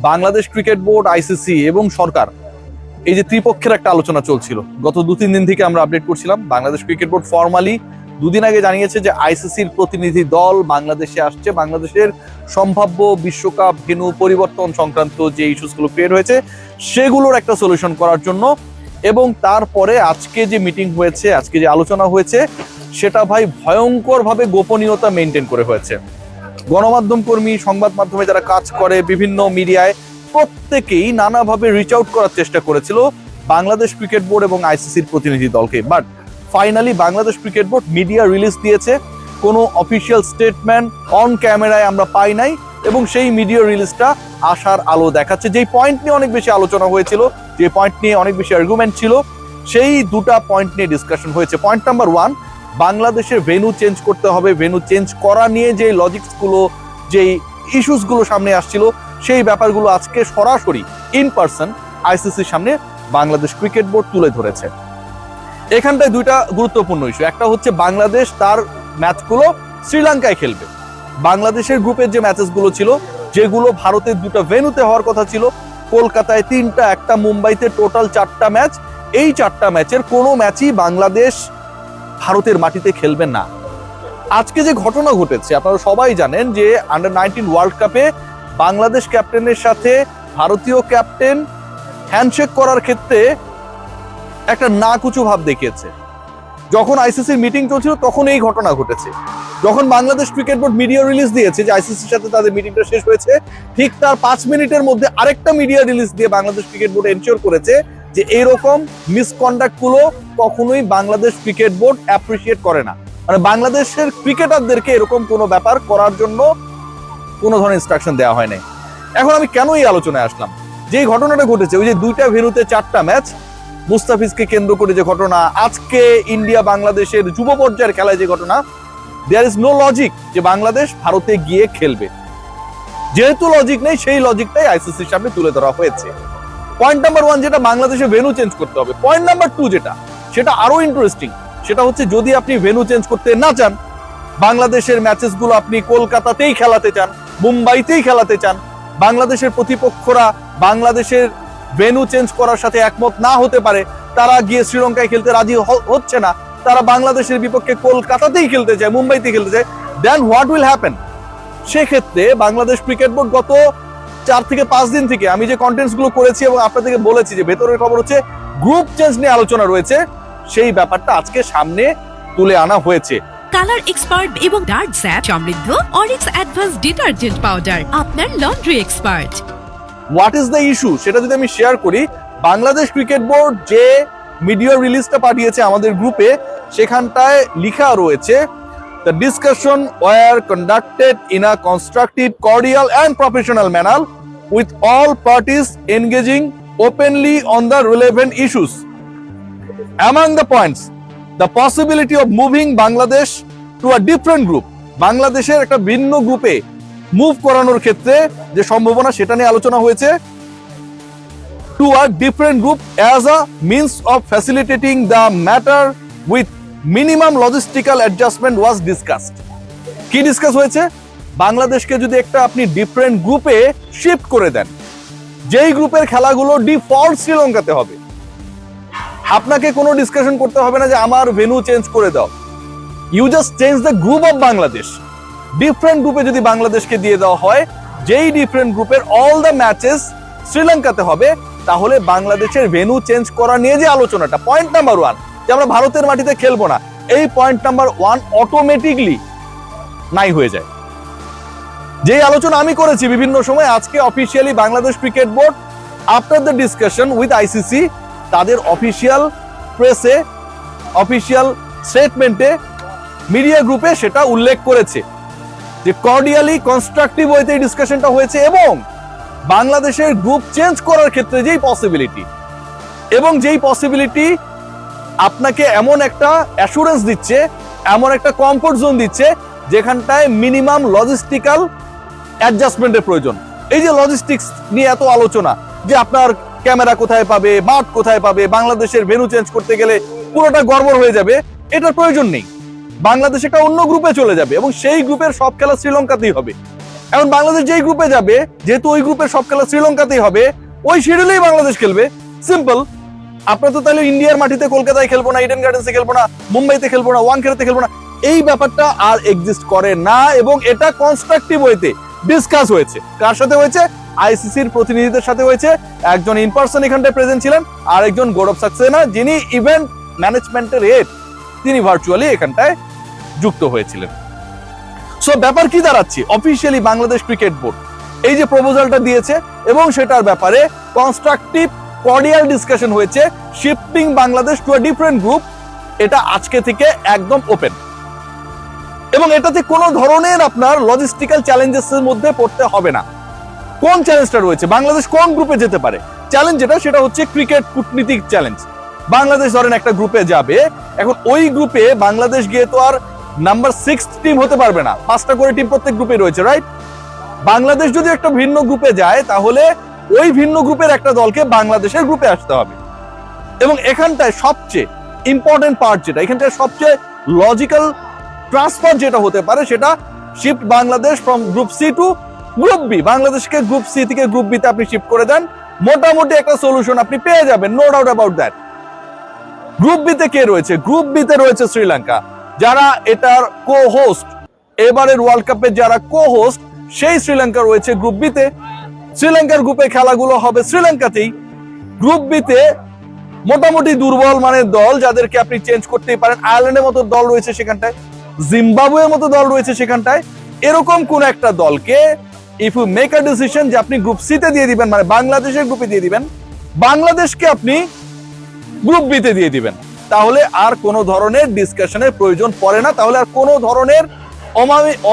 Bangladesh cricket board, ICC এবং সরকার, এই যে ত্রিপক্ষের একটা আলোচনা চলছিল গত 2-3 দিন থেকে আমরা আপডেট করছিলাম। বাংলাদেশ ক্রিকেট বোর্ড ফর্মালি 2 দিন আগে জানিয়েছে যে আইসিসির প্রতিনিধি দল বাংলাদেশে আসছে, বাংলাদেশের সম্ভাব্য বিশ্বকাপ ভেন্যু পরিবর্তন সংক্রান্ত যে ইস্যুসগুলো ক্রিয়েট হয়েছে সেগুলোর একটা সলিউশন করার জন্য। এবং তারপরে আজকে যে মিটিং হয়েছে, আজকে যে আলোচনা হয়েছে, সেটা ভাই ভয়ঙ্করভাবে গোপনীয়তা মেনটেন করে হয়েছে। গণমাধ্যম কর্মী, সংবাদ মাধ্যমে যারা কাজ করে, বিভিন্ন মিডিয়ায় প্রত্যেকেই নানাভাবে রিচ আউট করার চেষ্টা করেছিল বাংলাদেশ ক্রিকেট বোর্ড এবং আইসিসির প্রতিনিধি দলকে। But finally Bangladesh cricket board media release দিয়েছে, কোনো অফিসিয়াল স্টেটমেন্ট অন ক্যামেরায় আমরা পাই নাই। এবং সেই মিডিয়া রিলিজটা আশার আলো দেখাচ্ছে। যেই পয়েন্ট নিয়ে অনেক বেশি আলোচনা হয়েছিল, যে পয়েন্ট নিয়ে অনেক বেশি আর্গুমেন্ট ছিল, সেই দুটা পয়েন্ট নিয়ে ডিসকাশন হয়েছে। পয়েন্ট নাম্বার 1, বাংলাদেশের ভেন্যু চেঞ্জ করতে হবে। ভেন্যু চেঞ্জ করা নিয়ে যে লজিক্সগুলো, যেই ইস্যুসগুলো সামনে আসছিল, সেই ব্যাপারগুলো আজকে সরাসরি ইন পার্সন আইসিসির সামনে বাংলাদেশ ক্রিকেট বোর্ড তুলে ধরেছে। এখানটায় দুইটা গুরুত্বপূর্ণ ইস্যু। একটা হচ্ছে বাংলাদেশ তার ম্যাচগুলো শ্রীলঙ্কায় খেলবে। বাংলাদেশের গ্রুপের যে ম্যাচেসগুলো ছিল, যেগুলো ভারতের 2টা ভেন্যুতে হওয়ার কথা ছিল, কলকাতায় 3টা, একটা মুম্বাইতে, টোটাল 4টা ম্যাচ। এই 4টা ম্যাচের কোনো ম্যাচই বাংলাদেশ ভারতের মাটিতে খেলবে না। আজকে যে ঘটনা ঘটেছে আপনারা সবাই জানেন যে আন্ডার-19 ওয়ার্ল্ড কাপে বাংলাদেশ ক্যাপ্টেনের সাথে ভারতীয় ক্যাপ্টেন হ্যান্ডশেক করার ক্ষেত্রে একটা নাকুচু ভাব দেখিয়েছে। যখন আইসিসির মিটিং চলছিল তখন এই ঘটনা ঘটেছে। যখন Bangladesh cricket board media release দিয়েছে যে আইসিসির সাথে তাদের মিটিংটা শেষ হয়েছে, ঠিক তার 5 মিনিটের মধ্যে আরেকটা মিডিয়া রিলিজ দিয়ে বাংলাদেশ ক্রিকেট বোর্ড এনশিওর করেছে যে এইরকম মিসকন্ডাক্ট গুলো কখনোই বাংলাদেশ ক্রিকেট বোর্ড অ্যাপ্রিসিয়েট করে না। মানে বাংলাদেশের ক্রিকেটারদেরকে এরকম কোনো ব্যাপার করার জন্য কোনো ধরনের ইনস্ট্রাকশন দেওয়া হয় নাই। এখন আমি কেন এই আলোচনায় আসলাম, যে ঘটনাটা ঘটেছে, ওই যে 2টা ভেন্যুতে 4টা ম্যাচ, মুস্তাফিজকে কেন্দ্র করে যে ঘটনা, আজকে ইন্ডিয়া বাংলাদেশের যুব পর্যায়ের খেলায় যে ঘটনা, দেয়ার ইজ নো লজিক যে বাংলাদেশ ভারতে গিয়ে খেলবে। যেহেতু লজিক নেই, সেই লজিকটাই আইসিসির সামনে তুলে ধরা হয়েছে। পয়েন্ট নাম্বার 1 যেটা, বাংলাদেশে ভেন্যু চেঞ্জ করতে হবে। পয়েন্ট নাম্বার 2 যেটা, সেটা আরো ইন্টারেস্টিং। সেটা হচ্ছে যদি আপনি ভেন্যু চেঞ্জ করতে না চান, বাংলাদেশের ম্যাচেস গুলো আপনি কলকাতাতেই খেলাতে চান, মুম্বাইতেই খেলাতে চান, বাংলাদেশের প্রতিপক্ষরা বাংলাদেশের ভেন্যু চেঞ্জ করার সাথে একমত না হতে পারে, তারা গিয়ে শ্রীলঙ্কায় খেলতে রাজি হচ্ছে না, তারা বাংলাদেশের বিপক্ষে কলকাতাতেই খেলতে চায়, মুম্বাইতে খেলতে চায়, দেন হোয়াট উইল হ্যাপেন? সেক্ষেত্রে বাংলাদেশ ক্রিকেট বোর্ড গত 4 থেকে 5 দিন থেকে আমি যে কন্টেন্টস গুলো করেছি এবং আপনাদেরকে বলেছি যে ভেতরের খবর হচ্ছে গ্রুপ চেঞ্জ নিয়ে আলোচনা রয়েছে, সেই ব্যাপারটা আজকে সামনে তুলে আনা হয়েছে। কালার এক্সপার্ট এবং ডার্ক স্যাপ সমৃদ্ধ অরিক্স অ্যাডভান্স ডিটারজেন্ট পাউডার, আপনার laundry expert. What is the issue সেটা যদি আমি শেয়ার করি, বাংলাদেশ ক্রিকেট বোর্ড যে মিডিয়া রিলিজটা পাঠিয়েছে আমাদের গ্রুপে, সেখানটায় লেখা রয়েছে the discussion were conducted in a constructive, cordial and professional manner with all parties engaging openly on the relevant issues. Among the points, the possibility of moving Bangladesh to a different group, বাংলাদেশের একটা ভিন্ন গ্রুপে move করানোর ক্ষেত্রে যে সম্ভাবনা, সেটা নিয়ে আলোচনা হয়েছে। to a different group as a means of facilitating the matter with minimum logistical adjustment was discussed. কি ডিসকাস হয়েছে? বাংলাদেশকে যদি একটা আপনি ডিফারেন্ট গ্রুপে শিফট করে দেন, যেই গ্রুপের খেলাগুলো ডিফল্ট শ্রীলঙ্কাতে হবে, আপনাকে কোনো ডিসকাশন করতে হবে না যে আমার ভেন্যু চেঞ্জ করে দাও। You just change the group of Bangladesh. Different গ্রুপে যদি বাংলাদেশকে দিয়ে দেওয়া হয়, যেই ডিফারেন্ট গ্রুপের অল দ্য ম্যাচেস শ্রীলঙ্কাতে হবে, তাহলে বাংলাদেশের ভেন্যু চেঞ্জ করা নিয়ে যে আলোচনাটা, পয়েন্ট নাম্বার 1 যে আমরা ভারতের মাটিতে খেলবো না, এই পয়েন্ট নাম্বার 1 অটোমেটিকলি নাই হয়ে যায়। যে আলোচনা আমি করেছি বিভিন্ন সময়, আজকে officially Bangladesh cricket board after the discussion with ICC তাদের অফিসিয়াল প্রেসে, অফিসিয়াল স্টেটমেন্টে, মিডিয়া গ্রুপে সেটা উল্লেখ করেছে যে কর্ডিয়ালি কনস্ট্রাকটিভ ওয়েতে এই ডিসকাশনটা হয়েছে এবং বাংলাদেশের গ্রুপ চেঞ্জ করার ক্ষেত্রে যেই পসিবিলিটি, এবং যেই পসিবিলিটি আপনাকে এমন একটা অ্যাসুরেন্স দিচ্ছে, এমন একটা কমফোর্ট জোন দিচ্ছে যেখানটায় মিনিমাম লজিস্টিক্যাল অ্যাডজাস্টমেন্টের প্রয়োজন। এই যে লজিস্টিক্স নিয়ে এত আলোচনা যে আপনার ক্যামেরা কোথায় পাবে, মাঠ কোথায় পাবে, বাংলাদেশের ভেন্যু চেঞ্জ করতে গেলে পুরোটা গড়বড় হয়ে যাবে, এটার প্রয়োজন নেই। বাংলাদেশ একটা অন্য গ্রুপে চলে যাবে এবং সেই গ্রুপের সব খেলা শ্রীলঙ্কাতেই হবে। এখন বাংলাদেশ যেই গ্রুপে যাবে, যেহেতু ওই গ্রুপের সব খেলা শ্রীলঙ্কাতেই হবে, ওই শিডিউলেই বাংলাদেশ খেলবে। সিম্পল। আপনার তো তাহলে ইন্ডিয়ার মাটিতে কলকাতায় খেলবো না, ইডেন গার্ডেন্সে খেলবো না, মুম্বাইতে খেলবো না, ওয়ানখেড়েতে খেলবো না, এই ব্যাপারটা আর এক্সিস্ট করে না। এবং এটা কনস্ট্রাকটিভ ওয়েতে ডিসকাস হয়েছে। কার সাথে হয়েছে? আইসিসির প্রতিনিধিদের সাথে হয়েছে। একজন ইন পার্সন এখানটায় প্রেজেন্ট ছিলেন, আর একজন গৌরব সাক্সেনা, যিনি ইভেন্ট ম্যানেজমেন্টের হেড, তিনি ভার্চুয়ালি এখানটায় যুক্ত হয়েছিলেন। সো ব্যাপার কি দাঁড়াচ্ছে? অফিসিয়ালি বাংলাদেশ ক্রিকেট বোর্ড এই যে প্রপোজালটা দিয়েছে এবং সেটার ব্যাপারে কনস্ট্রাকটিভ কর্ডিয়াল ডিসকাশন হয়েছে, shifting Bangladesh to a different group, এটা আজকে থেকে একদম ওপেন। এবং এটাতে কোনো ধরনের আপনার লজিস্টিক্যাল চ্যালেঞ্জেসের মধ্যে পড়তে হবে না। কোন চ্যালেঞ্জটা রয়েছে? বাংলাদেশ কোন গ্রুপে যেতে পারে? চ্যালেঞ্জ যেটা, সেটা হচ্ছে ক্রিকেট কূটনীতিক চ্যালেঞ্জ। বাংলাদেশ ধরেন একটা গ্রুপে যাবে, এখন ওই গ্রুপে বাংলাদেশ গিয়ে তো আর নাম্বার 6 টিম হতে পারবে না, 5টা করে টিম প্রত্যেক গ্রুপে রয়েছে, রাইট? বাংলাদেশ যদি একটা ভিন্ন গ্রুপে যায়, তাহলে ওই ভিন্ন গ্রুপের একটা দলকে বাংলাদেশের গ্রুপে আসতে হবে। এবং এখানটায় সবচেয়ে ইম্পর্টেন্ট পার্ট যেটা, এখানটায় সবচেয়ে লজিক্যাল ট্রান্সফার যেটা হতে পারে, সেটা shift Bangladesh from group C to group B. বাংলাদেশকে গ্রুপ সি থেকে গ্রুপ বি তে আপনি শিফট করে দেন, মোটামুটি একটা সলিউশন আপনি পেয়ে যাবেন, no doubt about that. Group B তে কে রয়েছে? গ্রুপ বি তে রয়েছে শ্রীলঙ্কা, যারা এটার কো হোস্ট, এবারের ওয়ার্ল্ড কাপের যারা কো হোস্ট, সেই শ্রীলঙ্কা রয়েছে গ্রুপ বি তে। শ্রীলঙ্কার গ্রুপে খেলাগুলো হবে শ্রীলঙ্কাতেই। গ্রুপ বি তে মোটামুটি দুর্বল মানের দল, যাদেরকে আপনি চেঞ্জ করতেই পারেন। আয়ারল্যান্ডের মতো দল রয়েছে সেখানটায়, জিম্বাবুয়ের মতো দল রয়েছে সেখানটায়। এরকম কোন একটা দলকে if you make a decision যে আপনি গ্রুপ সি তে দিয়ে দিবেন, মানে বাংলাদেশের গ্রুপে দিয়ে দিবেন, বাংলাদেশকে আপনি গ্রুপ বি তে দিয়ে দিবেন, তাহলে আর কোনো ধরনের ডিসকাশনের প্রয়োজন পড়ে না। তাহলে আর কোনো ধরনের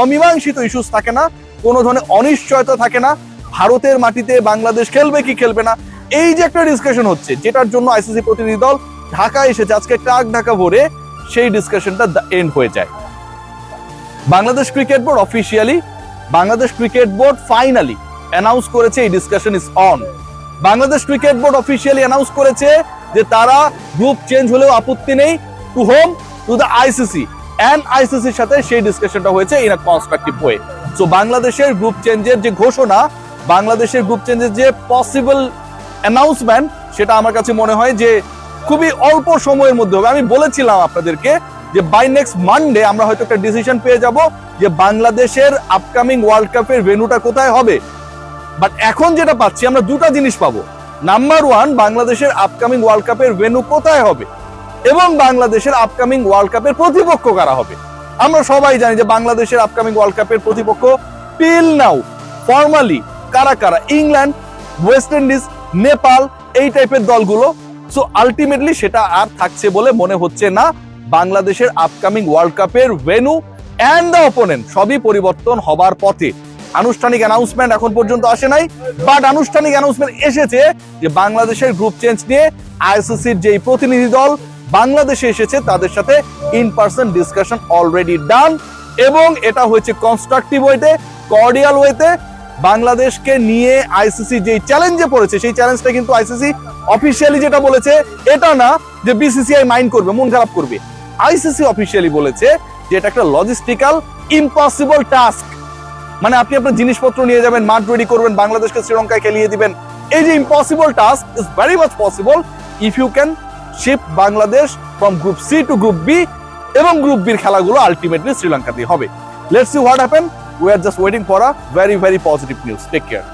অমীমাংসিত ইস্যুস থাকে না, কোনো ধরনের অনিশ্চয়তা থাকে না। ভারতের মাটিতে বাংলাদেশ খেলবে কি খেলবে না, এই যে একটা ডিসকাশন হচ্ছে, যেটার জন্য আইসিসি প্রতিনিধি দল ঢাকায় এসেছে আজকে ট্রাক ঢাকা ভরে, সেই ডিসকাশনটা এন্ড হয়ে যায়। Bangladesh cricket board officially, Bangladesh cricket board finally announce করেছে এই discussion is on. Bangladesh cricket board officially announce করেছে যে তারা গ্রুপ চেঞ্জ হলেও আপত্তি নেই, to home, to the ICC, and আইসিসির সাথে সেই ডিসকাশনটা হয়েছে in a constructive way. So বাংলাদেশের গ্রুপ চেঞ্জের যে ঘোষণা, বাংলাদেশের গ্রুপ চেঞ্জের যে পসিবল অ্যানাউন্সমেন্ট, সেটা আমার কাছে মনে হয় যে খুবই অল্প সময়ের মধ্যে হবে। আমি বলেছিলাম আপনাদেরকে যে বাই নেক্সট মানডে আমরা হয়তো একটা ডিসিশন পেয়ে যাব যে বাংলাদেশের আপকামিং ওয়ার্ল্ড কাপের ভেন্যুটা কোথায় হবে। বাট এখন যেটা পাচ্ছি, আমরা দুটা জিনিস পাবো। নাম্বার ওয়ান, বাংলাদেশের আপকামিং ওয়ার্ল্ড কাপের ভেন্যু কোথায় হবে এবং বাংলাদেশের আপকামিং ওয়ার্ল্ড কাপের প্রতিপক্ষ কারা হবে। আমরা সবাই জানি যে বাংলাদেশের আপকামিং ওয়ার্ল্ড কাপের প্রতিপক্ষ টিল নাও ফর্মালি কারা কারা, ইংল্যান্ড, ওয়েস্ট ইন্ডিজ, নেপাল, এই টাইপের দলগুলো। সো আলটিমেটলি সেটা আর থাকছে বলে মনে হচ্ছে না। বাংলাদেশের আপকামিং ওয়ার্ল্ড কাপের ভেন্যু এন্ড দ্য অপোনেন্ট সবই পরিবর্তন হবার পথে। আনুষ্ঠানিক অ্যানাউন্সমেন্ট এখন পর্যন্ত আসে নাই, বাট আনুষ্ঠানিক অ্যানাউন্সমেন্ট এসেছে যে বাংলাদেশের গ্রুপ চেঞ্জ নিয়ে আইসিসির যে প্রতিনিধি দল বাংলাদেশে এসেছে, তাদের সাথে in person discussion already done, এবং এটা হয়েছে কনস্ট্রাকটিভ ওয়েতে, কর্ডিয়াল ওয়েতে। বাংলাদেশকে নিয়ে আইসিসি যে চ্যালেঞ্জে পড়েছে, সেই চ্যালেঞ্জটা কিন্তু আইসিসি অফিসিয়ালি যেটা বলেছে, এটা না যে বিসিসিআই মাইন্ড করবে, মন খারাপ করবে। আইসিসি অফিসিয়ালি বলেছে যে এটা একটা লজিস্টিক্যাল ইম্পসিবল টাস্ক। মানে আপনি আপনার জিনিসপত্র নিয়ে যাবেন, মাঠ রেডি করবেন, বাংলাদেশকে শ্রীলঙ্কায় খেলিয়ে দিবেন, এই যে impossible task is very much possible if you can shift Bangladesh from group C to group B, এবং গ্রুপ বির খেলাগুলো আলটিমেটলি শ্রীলঙ্কাতেই হবে। Let's see what happen. We are just waiting for a very, very positive news. Take care.